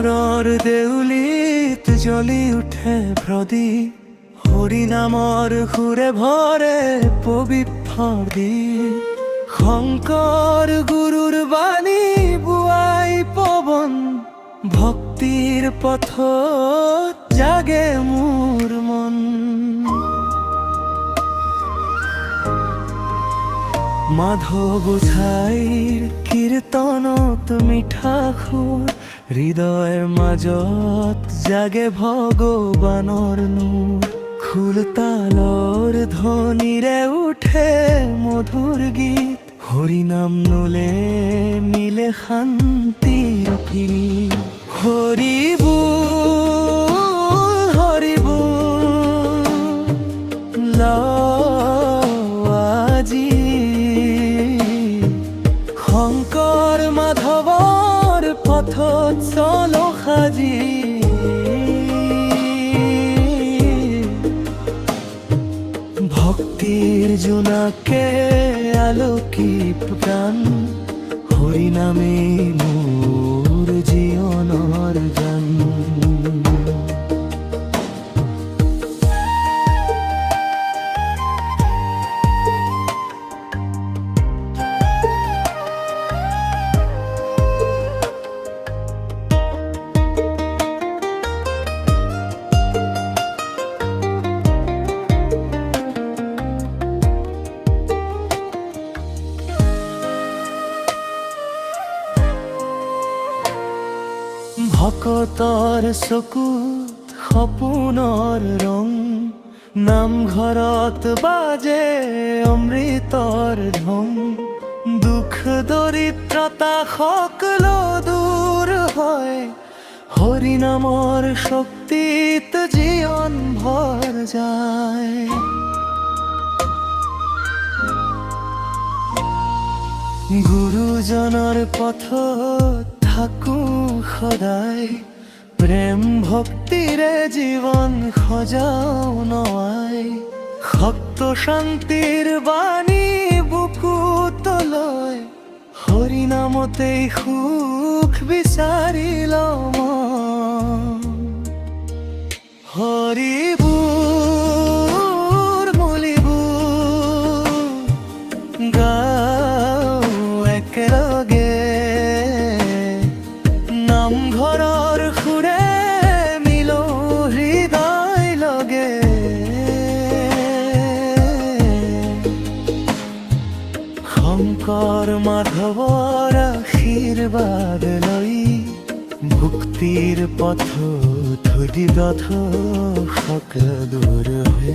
ঘৰৰ দেউলিত জ্বলি উঠে প্ৰদীপ, হৰি নামৰ সুৰে ভৰে পবিত্ৰ দ্বীপ। শংকৰ গুৰুৰ বাণী বুৱাই পৱন, ভক্তিৰ পথত জাগে মোৰ মন। মাধৱ গোসাঁইৰ কীৰ্তনত মিঠা সুৰ, হৃদয়ৰ মাজত জাগে ভগৱানৰ নূৰ। খোল তালৰ ধ্বনিৰে উঠে মধুৰ গীত, হৰি নাম ললে মিলে শান্তিৰ পীৰ। হৰি বুল হৰি বুল আজি, শংকৰ মাধৱৰ পথত চলো সাজি। ভক্তিৰ জোনাকে আলোকি প্ৰাণ, হৰি নামে মোৰ জীৱনৰ গান। ভকতৰ চকুত সপোনৰ ৰং, নামঘৰত বাজে অমৃতৰ ঢং। দুখ দৰিদ্ৰতা সকলো দূৰ হয়, হৰি নামৰ শক্তিত জীৱন ভৰ যায়। গুৰুজনৰ পথত থাকো সদায়, প্ৰেম ভক্তিৰে জীৱন সজাও নয়। সত্য শান্তিৰ বাণী বুকুত লয়, হৰি নামতেই সুখ বিচাৰি লওঁ। হৰি বুল মুলিবোৰ গাওঁ একেলগে, নামঘৰৰ সুৰে মিলো হৃদয় লগে। শংকৰ মাধৱৰ আশীৰ্বাদ লৈ, ভক্তিৰ পথত হৃদয় শোক দূৰ হয়।